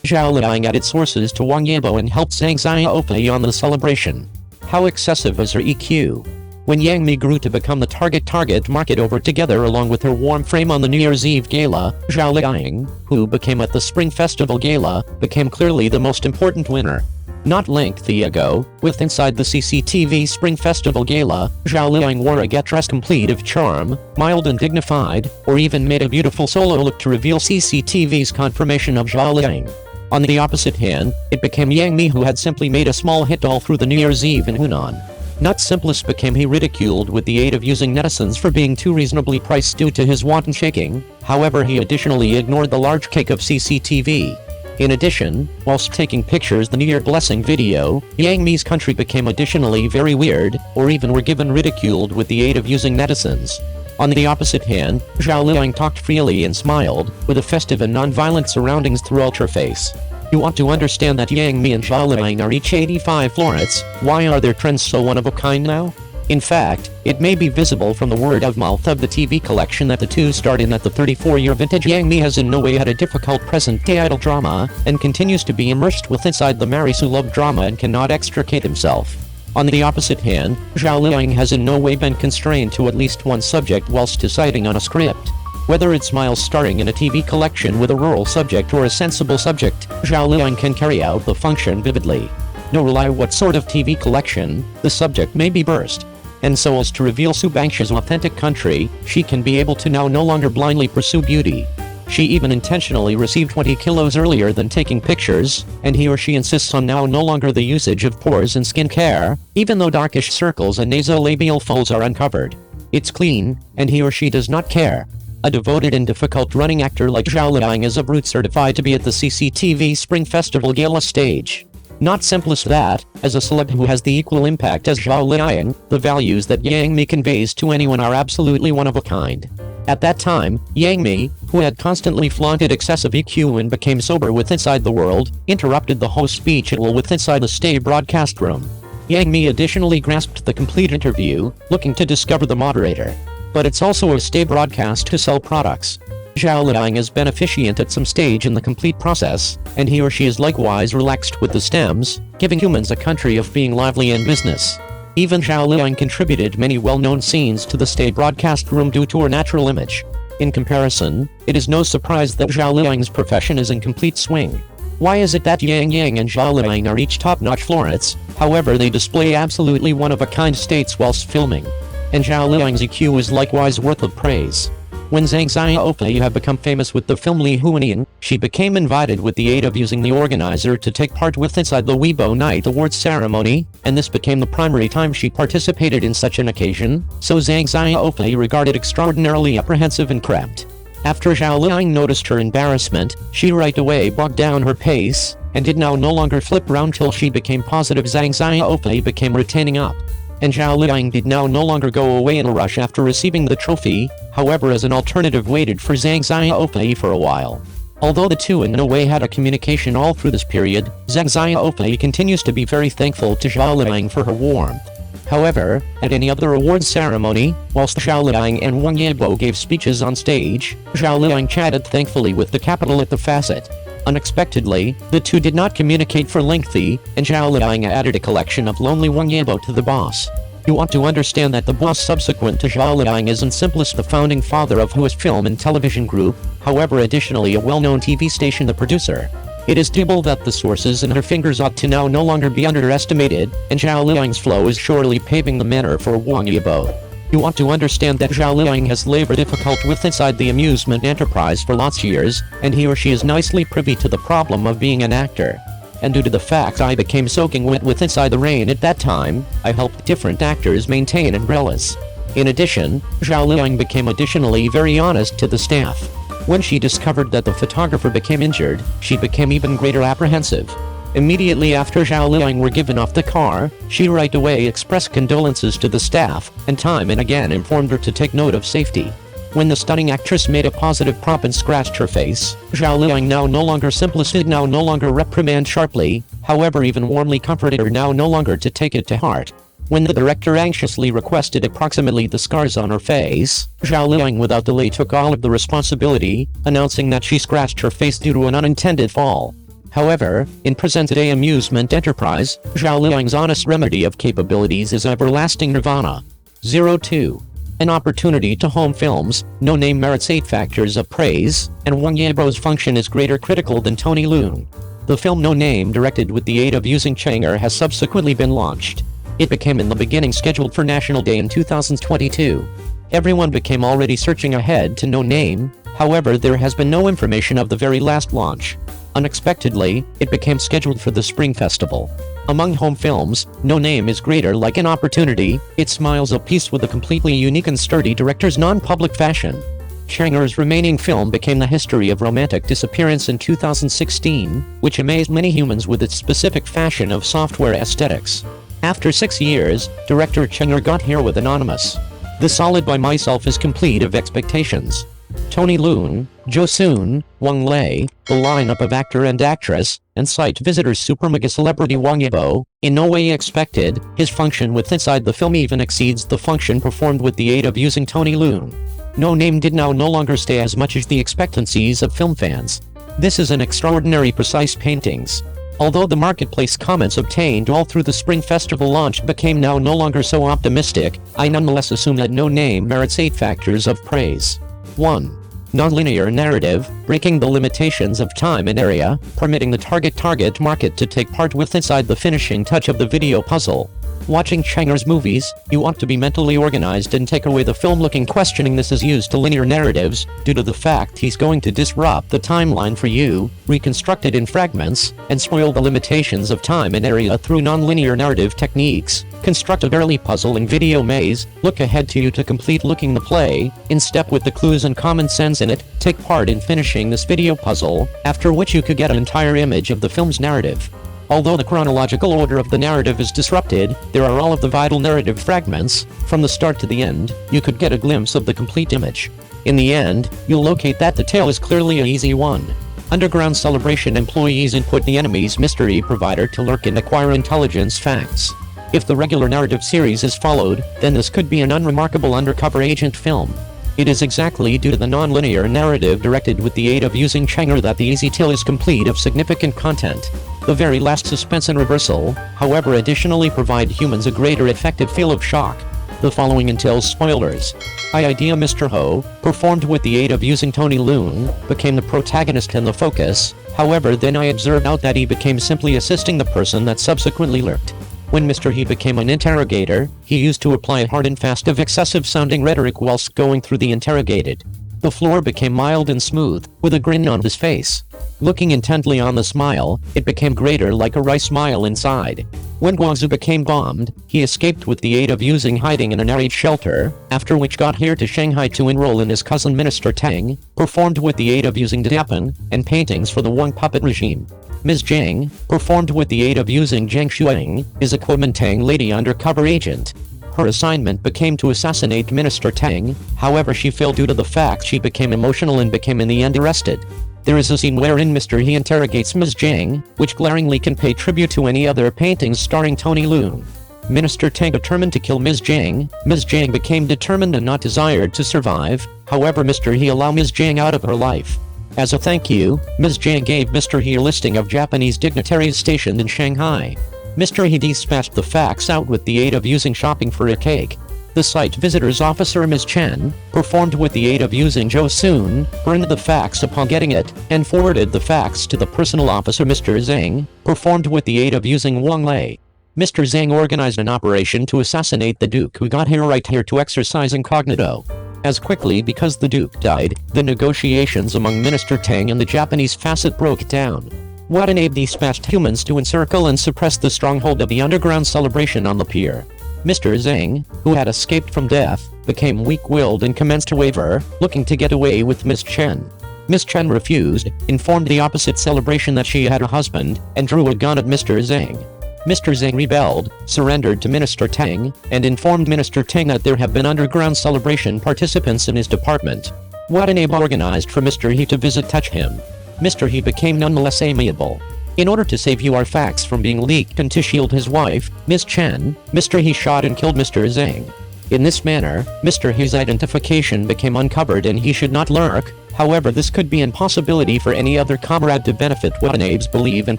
Zhao Liying added sources to Wang Yibo and helped Zhang Xiaofei on the celebration. How excessive is her EQ? When Yang Mi grew to become the target market over together along with her warm frame on the New Year's Eve gala, Zhao Liying, who became at the Spring Festival gala, became clearly the most important winner. Not lengthy ago, with inside the CCTV Spring Festival gala, Zhao Liying wore a get-dressed complete of charm, mild and dignified, or even made a beautiful solo look to reveal CCTV's confirmation of Zhao Liying. On the opposite hand, it became Yang Mi who had simply made a small hit all through the New Year's Eve in Hunan. Not simplest became he ridiculed with the aid of using netizens for being too reasonably priced due to his wanton shaking, however he additionally ignored the large cake of CCTV. In addition, whilst taking pictures the New Year blessing video, Yang Mi's country became additionally very weird, or even were given ridiculed with the aid of using netizens. On the opposite hand, Zhao Liying talked freely and smiled, with a festive and non-violent surroundings throughout her face. You want to understand that Yang Mi and Zhao Liying are each 85 florets. Why are their trends so one of a kind now? In fact, it may be visible from the word of mouth of the TV collection that the two starred in at the 34-year vintage. Yang Mi has in no way had a difficult present-day idol drama, and continues to be immersed with inside the Marisu love drama and cannot extricate himself. On the opposite hand, Zhao Liying has in no way been constrained to at least one subject whilst deciding on a script. Whether it's Miles starring in a TV collection with a rural subject or a sensible subject, Zhao Liying can carry out the function vividly. No rely what sort of TV collection, the subject may be burst. And so as to reveal Subangsha's authentic country, she can be able to now no longer blindly pursue beauty. She even intentionally received 20 kilos earlier than taking pictures, and he or she insists on now no longer the usage of pores and skincare, even though darkish circles and nasolabial folds are uncovered. It's clean, and he or she does not care. A devoted and difficult-running actor like Zhao Liying is a brute certified to be at the CCTV Spring Festival gala stage. Not simplest that, as a celeb who has the equal impact as Zhao Liying, the values that Yang Mi conveys to anyone are absolutely one of a kind. At that time, Yang Mi, who had constantly flaunted excessive EQ and became sober with Inside the World, interrupted the host's speech at will with Inside the Stay broadcast room. Yang Mi additionally grasped the complete interview, looking to discover the moderator. But it's also a stay broadcast to sell products. Zhao Liying is beneficient at some stage in the complete process, and he or she is likewise relaxed with the stems, giving humans a country of being lively in business. Even Zhao Liying contributed many well-known scenes to the stay broadcast room due to her natural image. In comparison, it is no surprise that Zhao Liying's profession is in complete swing. Why is it that Yang and Zhao Liying are each top-notch florets, however they display absolutely one-of-a-kind states whilst filming? And Zhao Liying's EQ is likewise worth of praise. When Zhang Xiaofei had become famous with the film Li Huanian, she became invited with the aid of using the organizer to take part with inside the Weibo Night Awards ceremony, and this became the primary time she participated in such an occasion, so Zhang Xiaofei regarded extraordinarily apprehensive and cramped. After Zhao Liying noticed her embarrassment, she right away bogged down her pace, and did now no longer flip round till she became positive Zhang Xiaofei became retaining up. And Zhao Liying did now no longer go away in a rush after receiving the trophy, however as an alternative waited for Zhang Xiaofei for a while. Although the two in no way had a communication all through this period, Zhang Xiaofei continues to be very thankful to Zhao Liying for her warmth. However, at any other awards ceremony, whilst Zhao Liying and Wang Yibo gave speeches on stage, Zhao Liying chatted thankfully with the capital at the facet. Unexpectedly, the two did not communicate for lengthy, and Zhao Liying added a collection of lonely Wang Yibo to the boss. You want to understand that the boss subsequent to Zhao Liying is in simplest the founding father of Who's Film and Television Group, however additionally a well-known TV station the producer. It is doable that the sources in her fingers ought to now no longer be underestimated, and Zhao Liying's flow is surely paving the manner for Wang Yibo. You want to understand that Zhao Liying has labored difficult with inside the amusement enterprise for lots of years, and he or she is nicely privy to the problem of being an actor. And due to the fact I became soaking wet with Inside the Rain at that time, I helped different actors maintain umbrellas. In addition, Zhao Liying became additionally very honest to the staff. When she discovered that the photographer became injured, she became even greater apprehensive. Immediately after Zhao Liying were given off the car, she right away expressed condolences to the staff, and time and again informed her to take note of safety. When the stunning actress made a positive prop and scratched her face, Zhao Liying now no longer simplicity now no longer reprimand sharply, however even warmly comforted her now no longer to take it to heart. When the director anxiously requested approximately the scars on her face, Zhao Liying without delay took all of the responsibility, announcing that she scratched her face due to an unintended fall. However, in present-day amusement enterprise, Zhao Liying's honest remedy of capabilities is everlasting nirvana. 02. An opportunity to home films, No Name merits 8 factors of praise, and Wang Yibo's function is greater critical than Tony Leung. The film No Name, directed with the aid of Yuzhang Chang'er, has subsequently been launched. It became in the beginning scheduled for National Day in 2022. Everyone became already searching ahead to No Name, however there has been no information of the very last launch. Unexpectedly, it became scheduled for the Spring Festival. Among home films, No Name is greater like an opportunity, it smiles a piece with a completely unique and sturdy director's non-public fashion. Chang'er's remaining film became the history of romantic disappearance in 2016, which amazed many humans with its specific fashion of software aesthetics. After 6 years, director Chang'er got here with Anonymous. The Solid by Myself is complete of expectations. Tony Leung, Jo Soon, Wang Lei, the lineup of actor and actress, and site visitors super mega celebrity Wang Yibo, in no way expected, his function with inside the film even exceeds the function performed with the aid of using Tony Leung. No Name did no longer stay as much as the expectancies of film fans. This is an extraordinary precise paintings. Although the marketplace comments obtained all through the Spring Festival launch became now no longer so optimistic, I nonetheless assume that No Name merits 8 factors of praise. 1. Nonlinear narrative, breaking the limitations of time and area, permitting the target market to take part with inside the finishing touch of the video puzzle. Watching Chang'er's movies, you want to be mentally organized and take away the film-looking questioning this is used to linear narratives, due to the fact he's going to disrupt the timeline for you, reconstruct it in fragments, and spoil the limitations of time and area through non-linear narrative techniques. Construct a early puzzle and video maze, look ahead to you to complete looking the play, in step with the clues and common sense in it, take part in finishing this video puzzle, after which you could get an entire image of the film's narrative. Although the chronological order of the narrative is disrupted, there are all of the vital narrative fragments, from the start to the end, you could get a glimpse of the complete image. In the end, you'll locate that the tale is clearly an easy one. Underground Celebration employees input the enemy's mystery provider to lurk and acquire intelligence facts. If the regular narrative series is followed, then this could be an unremarkable undercover agent film. It is exactly due to the non-linear narrative directed with the aid of using Chang'er that the easy tale is complete of significant content. The very last suspense and reversal, however, additionally provide humans a greater effective feel of shock. The following entails spoilers. Idea Mr. Ho, performed with the aid of using Tony Leung, became the protagonist and the focus, however then I observed out that he became simply assisting the person that subsequently lurked. When Mr. He became an interrogator, he used to apply hard and fast of excessive-sounding rhetoric whilst going through the interrogated. The floor became mild and smooth, with a grin on his face. Looking intently on the smile, it became greater like a wry smile inside. When Guangzhou became bombed, he escaped with the aid of using hiding in an arid shelter, after which got here to Shanghai to enroll in his cousin Minister Tang, performed with the aid of using Japan, and paintings for the Wang puppet regime. Ms. Zhang, performed with the aid of using Zhang Xiaofei, is a Kuomintang lady undercover agent. Her assignment became to assassinate Minister Tang, however she failed due to the fact she became emotional and became in the end arrested. There is a scene wherein Mr. He interrogates Ms. Zhang, which glaringly can pay tribute to any other paintings starring Tony Leung. Minister Tang determined to kill Ms. Zhang became determined and not desired to survive, however Mr. He allowed Ms. Zhang out of her life. As a thank you, Ms. Zhang gave Mr. He a listing of Japanese dignitaries stationed in Shanghai. Mr. He dispatched the facts out with the aid of using shopping for a cake. The site visitor's officer Ms. Chen, performed with the aid of using Jo Soon, burned the facts upon getting it, and forwarded the facts to the personal officer Mr. Zhang, performed with the aid of using Wang Lei. Mr. Zhang organized an operation to assassinate the Duke who got here right here to exercise incognito. As quickly because the Duke died, the negotiations among Minister Tang and the Japanese facet broke down. Watanabe dispatched humans to encircle and suppress the stronghold of the underground celebration on the pier. Mr. Zhang, who had escaped from death, became weak-willed and commenced to waver, looking to get away with Ms. Chen. Ms. Chen refused, informed the opposite celebration that she had a husband, and drew a gun at Mr. Zhang. Mr. Zhang rebelled, surrendered to Minister Tang, and informed Minister Tang that there have been underground celebration participants in his department. Watanabe organized for Mr. He to visit touch him. Mr. He became nonetheless amiable. In order to save your facts from being leaked and to shield his wife, Ms. Chen, Mr. He shot and killed Mr. Zhang. In this manner, Mr. He's identification became uncovered and he should not lurk, However, this could be an impossibility for any other comrade to benefit Watanabes believe and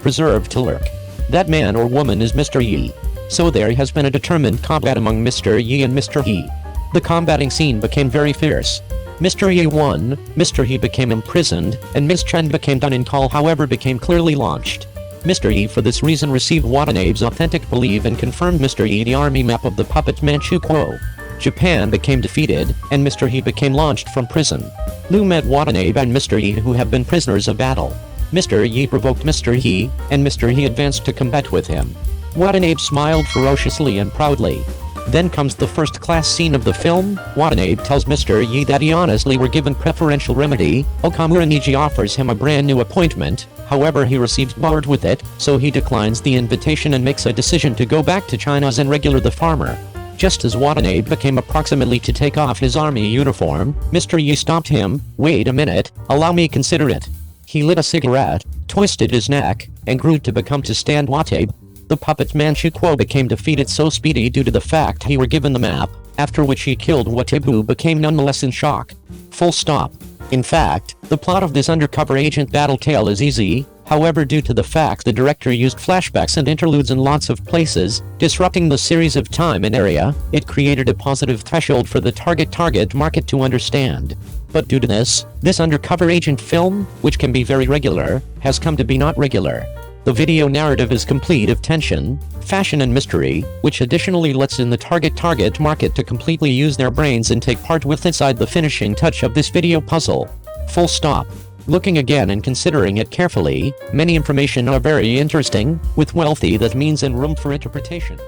preserve to lurk. That man or woman is Mr. Yi. So there has been a determined combat among Mr. Yi and Mr. He. The combating scene became very fierce. Mr. Yi won, Mr. He became imprisoned, and Ms. Chen became done in call, however became clearly launched. Mr. Yi for this reason received Watanabe's authentic belief and confirmed Mr. Yi the army map of the puppet Manchu Kuo. Japan became defeated, and Mr. He became launched from prison. Liu met Watanabe and Mr. Yi who have been prisoners of battle. Mr. Yi provoked Mr. He, and Mr. He advanced to combat with him. Watanabe smiled ferociously and proudly. Then comes the first-class scene of the film. Watanabe tells Mr. Yi that he honestly were given preferential remedy. Okamura Niji offers him a brand new appointment, however he receives bored with it, so he declines the invitation and makes a decision to go back to China as an regular the farmer. Just as Watanabe became approximately to take off his army uniform, Mr. Yi stopped him. Wait a minute, allow me consider it. He lit a cigarette, twisted his neck, and grew to become to stand Watanabe. The puppet Manchu Kuo became defeated so speedy due to the fact he were given the map, after which he killed Watanabe who became nonetheless in shock. Full stop. In fact, the plot of this undercover agent battle tale is easy, however due to the fact the director used flashbacks and interludes in lots of places, disrupting the series of time and area, it created a positive threshold for the target market to understand. But due to this undercover agent film, which can be very regular, has come to be not regular. The video narrative is complete of tension, fashion and mystery, which additionally lets in the target market to completely use their brains and take part with inside the finishing touch of this video puzzle. Full stop. Looking again and considering it carefully, many information are very interesting, with wealthy that means and room for interpretation.